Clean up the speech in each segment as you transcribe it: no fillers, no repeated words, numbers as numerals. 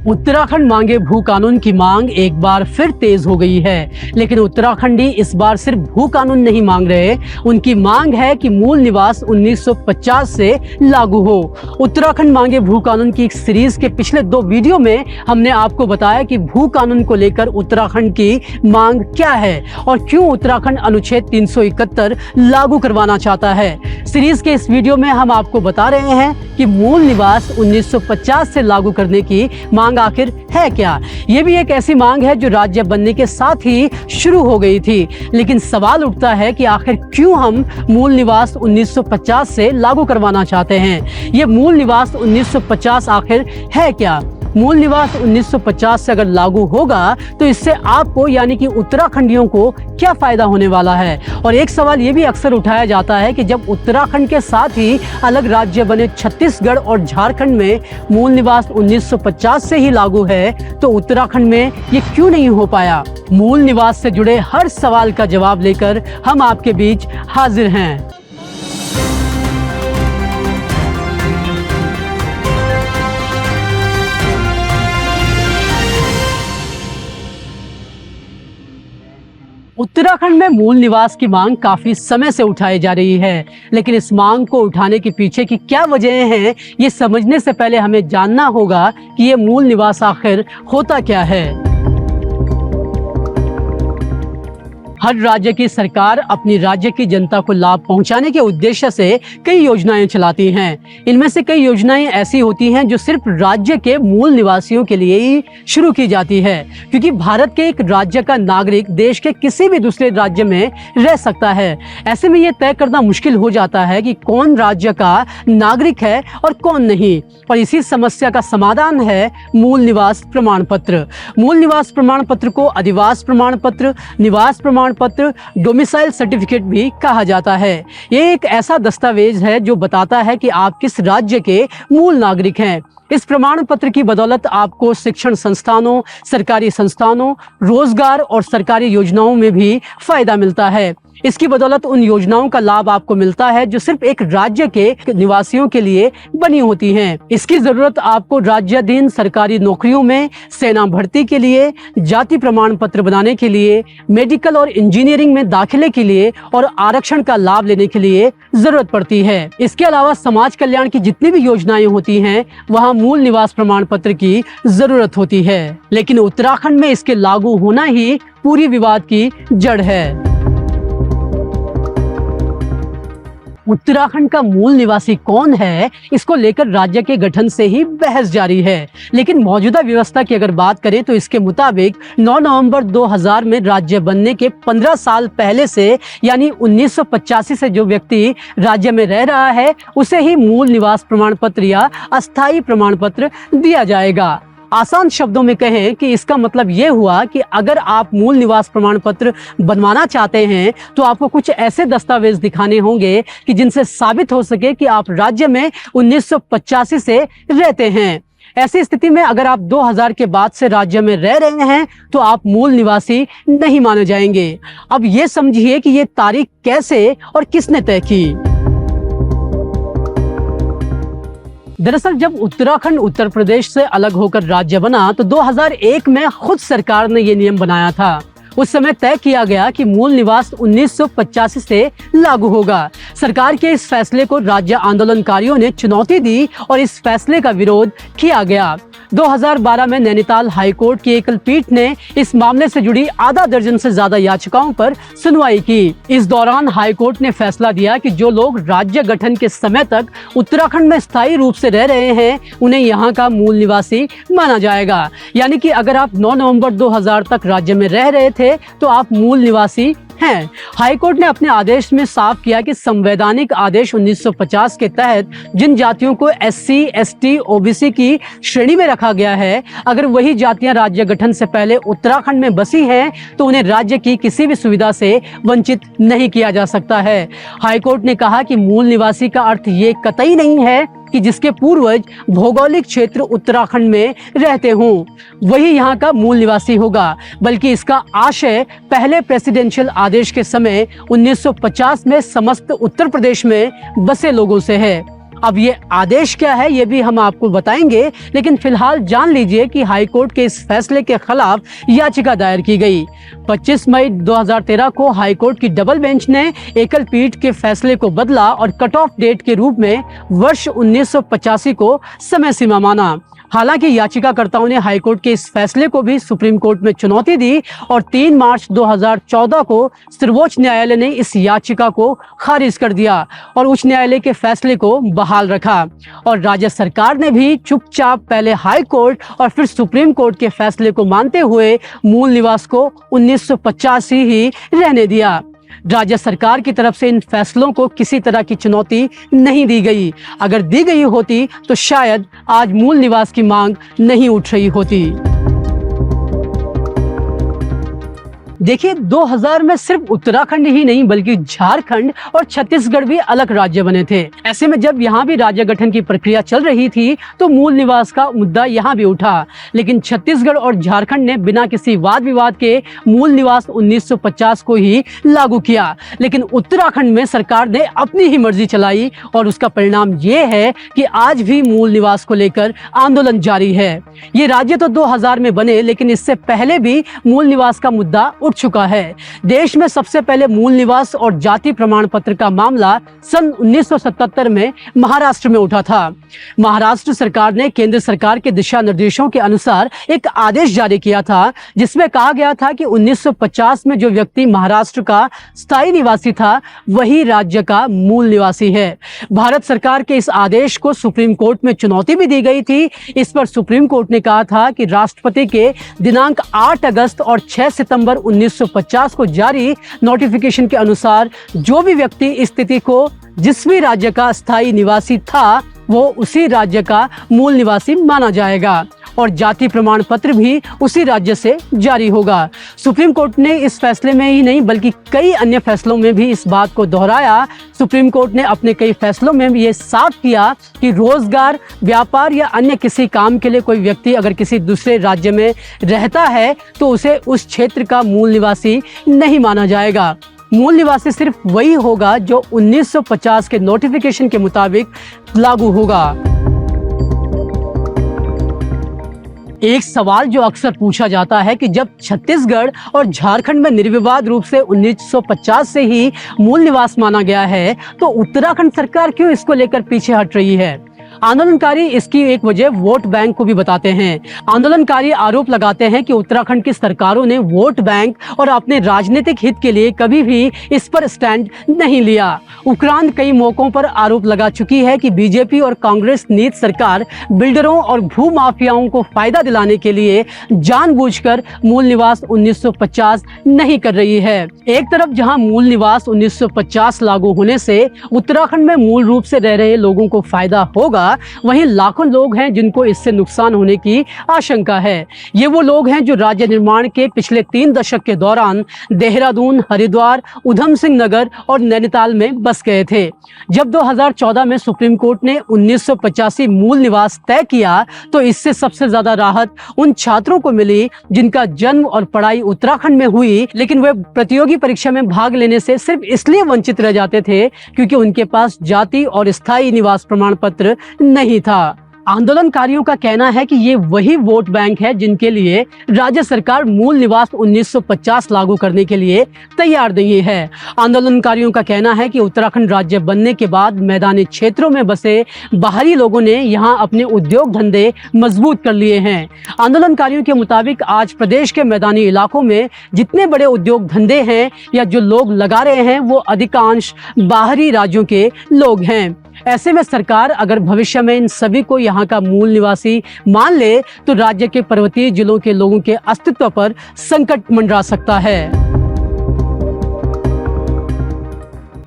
उत्तराखंड मांगे भू कानून की मांग एक बार फिर तेज हो गई है, लेकिन उत्तराखंडी इस बार सिर्फ भू कानून नहीं मांग रहे, उनकी मांग है कि मूल निवास 1950 से लागू हो। उत्तराखंड मांगे भू कानून की एक सीरीज के पिछले 2 वीडियो में हमने आपको बताया कि भू कानून को लेकर उत्तराखंड की मांग क्या है और क्यों उत्तराखंड अनुच्छेद 371 लागू करवाना चाहता है। सीरीज के इस वीडियो में हम आपको बता रहे हैं कि मूल निवास 1950 से लागू करने की मांग आखिर है क्या। ये भी एक ऐसी मांग है जो राज्य बनने के साथ ही शुरू हो गई थी, लेकिन सवाल उठता है कि आखिर क्यों हम मूल निवास 1950 से लागू करवाना चाहते हैं। ये मूल निवास 1950 आखिर है क्या। मूल निवास 1950 से अगर लागू होगा तो इससे आपको यानी कि उत्तराखंडियों को क्या फायदा होने वाला है। और एक सवाल ये भी अक्सर उठाया जाता है कि जब उत्तराखंड के साथ ही अलग राज्य बने छत्तीसगढ़ और झारखंड में मूल निवास 1950 से ही लागू है तो उत्तराखंड में ये क्यों नहीं हो पाया। मूल निवास से जुड़े हर सवाल का जवाब लेकर हम आपके बीच हाजिर हैं। उत्तराखंड में मूल निवास की मांग काफी समय से उठाई जा रही है, लेकिन इस मांग को उठाने के पीछे की क्या वजह है, ये समझने से पहले हमें जानना होगा कि ये मूल निवास आखिर होता क्या है। हर राज्य की सरकार अपनी राज्य की जनता को लाभ पहुंचाने के उद्देश्य से कई योजनाएं चलाती हैं। इनमें से कई योजनाएं ऐसी होती हैं जो सिर्फ राज्य के मूल निवासियों के लिए ही शुरू की जाती है, क्योंकि भारत के एक राज्य का नागरिक देश के किसी भी दूसरे राज्य में रह सकता है। ऐसे में ये तय करना मुश्किल हो जाता है कि कौन राज्य का नागरिक है और कौन नहीं। और इसी समस्या का समाधान है मूल निवास प्रमाण पत्र। मूल निवास प्रमाण पत्र को अधिवास प्रमाण पत्र, निवास प्रमाण पत्र, डोमिसाइल सर्टिफिकेट भी कहा जाता है। ये एक ऐसा दस्तावेज है जो बताता है कि आप किस राज्य के मूल नागरिक हैं। इस प्रमाण पत्र की बदौलत आपको शिक्षण संस्थानों, सरकारी संस्थानों, रोजगार और सरकारी योजनाओं में भी फायदा मिलता है। इसकी बदौलत उन योजनाओं का लाभ आपको मिलता है जो सिर्फ एक राज्य के निवासियों के लिए बनी होती हैं। इसकी जरूरत आपको राज्याधीन सरकारी नौकरियों में, सेना भर्ती के लिए, जाति प्रमाण पत्र बनाने के लिए, मेडिकल और इंजीनियरिंग में दाखिले के लिए और आरक्षण का लाभ लेने के लिए जरूरत पड़ती है। इसके अलावा समाज कल्याण की जितनी भी योजनाएं होती हैं वहाँ मूल निवास प्रमाण पत्र की जरूरत होती है, लेकिन उत्तराखंड में इसके लागू होना ही पूरी विवाद की जड़ है। उत्तराखंड का मूल निवासी कौन है, इसको लेकर राज्य के गठन से ही बहस जारी है, लेकिन मौजूदा व्यवस्था की अगर बात करें तो इसके मुताबिक 9 नवंबर 2000 में राज्य बनने के 15 साल पहले से यानी 1985 से जो व्यक्ति राज्य में रह रहा है उसे ही मूल निवास प्रमाण पत्र या अस्थायी प्रमाण पत्र दिया जाएगा। आसान शब्दों में कहें कि इसका मतलब ये हुआ कि अगर आप मूल निवास प्रमाण पत्र बनवाना चाहते हैं तो आपको कुछ ऐसे दस्तावेज दिखाने होंगे कि जिनसे साबित हो सके कि आप राज्य में 1985 से रहते हैं। ऐसी स्थिति में अगर आप 2000 के बाद से राज्य में रह रहे हैं तो आप मूल निवासी नहीं माने जाएंगे। अब ये समझिए कि ये तारीख कैसे और किसने तय की। दरअसल जब उत्तराखंड उत्तर प्रदेश से अलग होकर राज्य बना तो 2001 में खुद सरकार ने ये नियम बनाया था। उस समय तय किया गया कि मूल निवास 1985 से लागू होगा। सरकार के इस फैसले को राज्य आंदोलनकारियों ने चुनौती दी और इस फैसले का विरोध किया गया। 2012 में नैनीताल हाईकोर्ट की एकल पीठ ने इस मामले से जुड़ी आधा दर्जन से ज्यादा याचिकाओं पर सुनवाई की। इस दौरान हाईकोर्ट ने फैसला दिया कि जो लोग राज्य गठन के समय तक उत्तराखंड में स्थायी रूप से रह रहे हैं उन्हें यहाँ का मूल निवासी माना जाएगा। यानी कि अगर आप 9 नवंबर 2000 तक राज्य में रह रहे थे तो आप मूल निवासी हैं। हाईकोर्ट ने अपने आदेश में साफ किया कि संवैधानिक आदेश 1950 के तहत जिन जातियों को SC, ST, OBC की श्रेणी में रखा गया है, अगर वही जातियां राज्य गठन से पहले उत्तराखंड में बसी हैं तो उन्हें राज्य की किसी भी सुविधा से वंचित नहीं किया जा सकता है। हाईकोर्ट ने कहा कि मूल निवासी का अर्थ ये कतई नहीं है कि जिसके पूर्वज भौगोलिक क्षेत्र उत्तराखंड में रहते हों वही यहाँ का मूल निवासी होगा, बल्कि इसका आशय पहले प्रेसिडेंशियल आदेश के समय 1950 में समस्त उत्तर प्रदेश में बसे लोगों से है। अब ये आदेश क्या है ये भी हम आपको बताएंगे, लेकिन फिलहाल जान लीजिए कि हाईकोर्ट के इस फैसले के खिलाफ याचिका दायर की गई। 25 मई 2013 को हाईकोर्ट की डबल बेंच ने एकल पीठ के फैसले को बदला और कट ऑफ डेट के रूप में वर्ष 1985 को समय सीमा माना। हालांकि याचिकाकर्ताओं ने हाईकोर्ट के इस फैसले को भी सुप्रीम कोर्ट में चुनौती दी और 3 मार्च 2014 को सर्वोच्च न्यायालय ने इस याचिका को खारिज कर दिया और उच्च न्यायालय के फैसले को बहाल रखा। और राज्य सरकार ने भी चुपचाप पहले हाई कोर्ट और फिर सुप्रीम कोर्ट के फैसले को मानते हुए मूल निवास को 1985 ही रहने दिया। राज्य सरकार की तरफ से इन फैसलों को किसी तरह की चुनौती नहीं दी गई। अगर दी गई होती तो शायद आज मूल निवास की मांग नहीं उठ रही होती। देखिए 2000 में सिर्फ उत्तराखंड ही नहीं बल्कि झारखंड और छत्तीसगढ़ भी अलग राज्य बने थे। ऐसे में जब यहाँ भी राज्य गठन की प्रक्रिया चल रही थी तो मूल निवास का मुद्दा यहाँ भी उठा, लेकिन छत्तीसगढ़ और झारखंड ने बिना किसी वाद विवाद के मूल निवास 1950 को ही लागू किया। लेकिन उत्तराखंड में सरकार ने अपनी ही मर्जी चलाई और उसका परिणाम ये है कि आज भी मूल निवास को लेकर आंदोलन जारी है। ये राज्य तो 2000 में बने, लेकिन इससे पहले भी मूल निवास का मुद्दा उठ चुका है। देश में सबसे पहले मूल निवास और जाति प्रमाण पत्र का मामला सन 1977 में महाराष्ट्र में उठा था। महाराष्ट्र सरकार ने केंद्र सरकार के दिशा निर्देशों के अनुसार एक आदेश जारी किया था, जिसमें कहा गया था कि 1950 में जो व्यक्ति महाराष्ट्र का स्थायी निवासी था वही राज्य का मूल निवासी है। भारत सरकार के इस आदेश को सुप्रीम कोर्ट में चुनौती भी दी गई थी। इस पर सुप्रीम कोर्ट ने कहा था कि राष्ट्रपति के दिनांक 8 अगस्त और 6 सितंबर 1950 को जारी नोटिफिकेशन के अनुसार जो भी व्यक्ति इस स्थिति को जिस भी राज्य का स्थायी निवासी था वो उसी राज्य का मूल निवासी माना जाएगा और जाति प्रमाण पत्र भी उसी राज्य से जारी होगा। सुप्रीम कोर्ट ने इस फैसले में ही नहीं बल्कि कई अन्य फैसलों में भी इस बात को दोहराया। सुप्रीम कोर्ट ने अपने कई फैसलों में भी ये साफ किया कि रोजगार, व्यापार या अन्य किसी काम के लिए कोई व्यक्ति अगर किसी दूसरे राज्य में रहता है तो उसे उस क्षेत्र का मूल निवासी नहीं माना जाएगा। मूल निवासी सिर्फ वही होगा जो 1950 के नोटिफिकेशन के मुताबिक लागू होगा। एक सवाल जो अक्सर पूछा जाता है कि जब छत्तीसगढ़ और झारखंड में निर्विवाद रूप से 1950 से ही मूल निवास माना गया है तो उत्तराखंड सरकार क्यों इसको लेकर पीछे हट रही है। आंदोलनकारी इसकी एक वजह वोट बैंक को भी बताते हैं। आंदोलनकारी आरोप लगाते हैं कि उत्तराखंड की सरकारों ने वोट बैंक और अपने राजनीतिक हित के लिए कभी भी इस पर स्टैंड नहीं लिया। उपरांत कई मौकों पर आरोप लगा चुकी है कि बीजेपी और कांग्रेस नीति सरकार बिल्डरों और भू माफियाओं को फायदा दिलाने के लिए जानबूझकर मूल निवास 1950 नहीं कर रही है। एक तरफ जहां मूल निवास 1950 लागू होने से उत्तराखंड में मूल रूप से रह रहे लोगों को फायदा होगा, वहीं लाखों लोग हैं जिनको इससे नुकसान होने की आशंका है। ये वो लोग हैं जो राज्य निर्माण के पिछले 3 दशक के दौरान देहरादून, हरिद्वार, उधम सिंह नगर और नैनीताल में बस गए थे। जब 2014 में सुप्रीम कोर्ट ने 1985 मूल निवास तय किया तो इससे सबसे ज्यादा राहत उन छात्रों को मिली जिनका जन्म और पढ़ाई उत्तराखंड में हुई, लेकिन वे प्रतियोगी परीक्षा में भाग लेने से सिर्फ इसलिए वंचित रह जाते थे क्योंकि उनके पास जाति और स्थायी निवास प्रमाण पत्र नहीं था। आंदोलनकारियों का कहना है कि ये वही वोट बैंक है जिनके लिए राज्य सरकार मूल निवास 1950 लागू करने के लिए तैयार नहीं है। आंदोलनकारियों का कहना है कि उत्तराखंड राज्य बनने के बाद मैदानी क्षेत्रों में बसे बाहरी लोगों ने यहाँ अपने उद्योग धंधे मजबूत कर लिए हैं। आंदोलनकारियों के मुताबिक आज प्रदेश के मैदानी इलाकों में जितने बड़े उद्योग धंधे हैं या जो लोग लगा रहे हैं वो अधिकांश बाहरी राज्यों के लोग हैं। ऐसे में सरकार अगर भविष्य में इन सभी को यहाँ का मूल निवासी मान ले तो राज्य के पर्वतीय जिलों के लोगों के अस्तित्व पर संकट मंडरा सकता है।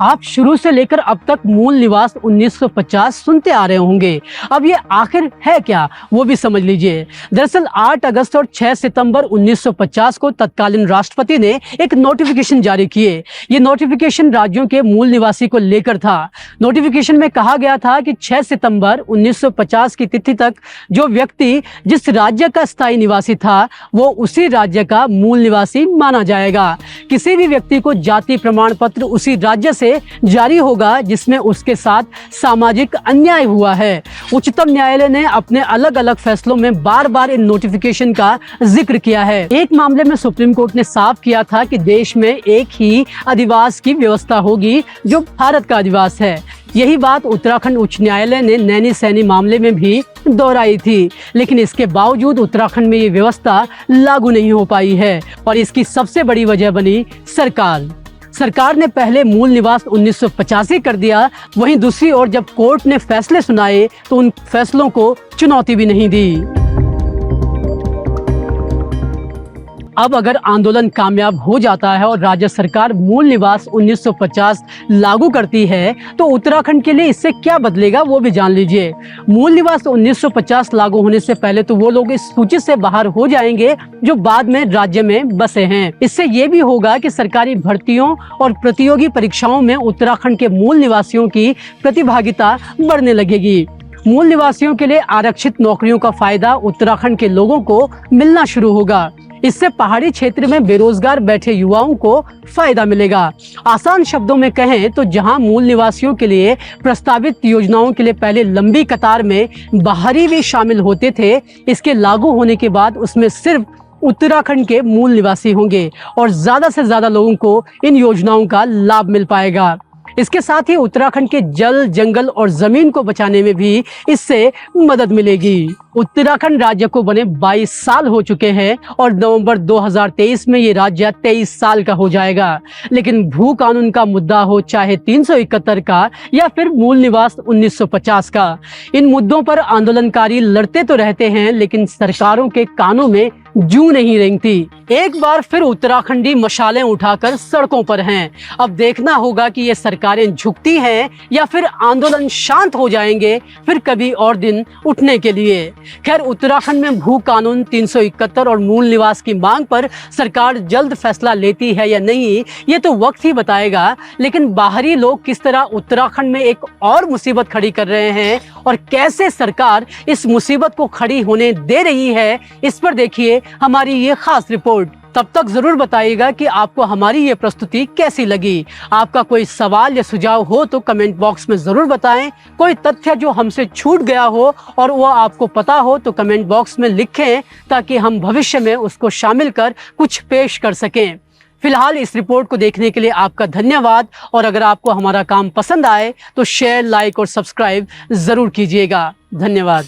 आप शुरू से लेकर अब तक मूल निवास 1950 सुनते आ रहे होंगे। अब ये आखिर है क्या वो भी समझ लीजिए। दरअसल 8 अगस्त और 6 सितंबर 1950 को तत्कालीन राष्ट्रपति ने एक नोटिफिकेशन जारी किए। ये नोटिफिकेशन राज्यों के मूल निवासी को लेकर था। नोटिफिकेशन में कहा गया था कि 6 सितंबर 1950 की तिथि तक जो व्यक्ति जिस राज्य का स्थायी निवासी था वो उसी राज्य का मूल निवासी माना जाएगा। किसी भी व्यक्ति को जाति प्रमाण पत्र उसी राज्य से से जारी होगा जिसमें उसके साथ सामाजिक अन्याय हुआ है। उच्चतम न्यायालय ने अपने अलग अलग फैसलों में बार बार इन नोटिफिकेशन का जिक्र किया है। एक मामले में सुप्रीम कोर्ट ने साफ किया था कि देश में एक ही अधिवास की व्यवस्था होगी जो भारत का अधिवास है। यही बात उत्तराखंड उच्च न्यायालय ने नैनी सैनी मामले में भी दोहराई थी, लेकिन इसके बावजूद उत्तराखंड में ये व्यवस्था लागू नहीं हो पाई है और इसकी सबसे बड़ी वजह बनी सरकार ने पहले मूल निवास 1985 कर दिया, वहीं दूसरी ओर जब कोर्ट ने फैसले सुनाए तो उन फैसलों को चुनौती भी नहीं दी। अब अगर आंदोलन कामयाब हो जाता है और राज्य सरकार मूल निवास 1950 लागू करती है तो उत्तराखंड के लिए इससे क्या बदलेगा वो भी जान लीजिए। मूल निवास 1950 लागू होने से पहले तो वो लोग इस सूची से बाहर हो जाएंगे जो बाद में राज्य में बसे हैं। इससे ये भी होगा कि सरकारी भर्तियों और प्रतियोगी परीक्षाओं में उत्तराखंड के मूल निवासियों की प्रतिभागिता बढ़ने लगेगी। मूल निवासियों के लिए आरक्षित नौकरियों का फायदा उत्तराखंड के लोगों को मिलना शुरू होगा। इससे पहाड़ी क्षेत्र में बेरोजगार बैठे युवाओं को फायदा मिलेगा। आसान शब्दों में कहें तो जहां मूल निवासियों के लिए प्रस्तावित योजनाओं के लिए पहले लंबी कतार में बाहरी भी शामिल होते थे, इसके लागू होने के बाद उसमें सिर्फ उत्तराखंड के मूल निवासी होंगे और ज्यादा से ज्यादा लोगों को इन योजनाओं का लाभ मिल पाएगा। इसके साथ ही उत्तराखंड के जल, जंगल और जमीन को बचाने में भी इससे मदद मिलेगी। उत्तराखंड राज्य को बने 22 साल हो चुके हैं और नवंबर 2023 में ये राज्य 23 साल का हो जाएगा। लेकिन भू कानून का मुद्दा हो चाहे 371 का या फिर मूल निवास 1950 का, इन मुद्दों पर आंदोलनकारी लड़ते तो रहते हैं लेकिन सरकारों के कानों में जू नहीं रेंगती। एक बार फिर उत्तराखंडी मशालें उठाकर सड़कों पर हैं। अब देखना होगा कि ये सरकारें झुकती हैं या फिर आंदोलन शांत हो जाएंगे फिर कभी और दिन उठने के लिए। खैर, उत्तराखंड में भू कानून 371 और मूल निवास की मांग पर सरकार जल्द फैसला लेती है या नहीं ये तो वक्त ही बताएगा। लेकिन बाहरी लोग किस तरह उत्तराखंड में एक और मुसीबत खड़ी कर रहे हैं और कैसे सरकार इस मुसीबत को खड़ी होने दे रही है, इस पर देखिए हमारी ये खास रिपोर्ट। तब तक जरूर बताइएगा कि आपको हमारी ये प्रस्तुति कैसी लगी। आपका कोई सवाल या सुझाव हो तो कमेंट बॉक्स में जरूर बताएं। कोई तथ्य जो हमसे छूट गया हो और वो आपको पता हो तो कमेंट बॉक्स में लिखें ताकि हम भविष्य में उसको शामिल कर कुछ पेश कर सकें। फिलहाल इस रिपोर्ट को देखने के लिए आपका धन्यवाद और अगर आपको हमारा काम पसंद आए तो शेयर, लाइक और सब्सक्राइब जरूर कीजिएगा। धन्यवाद।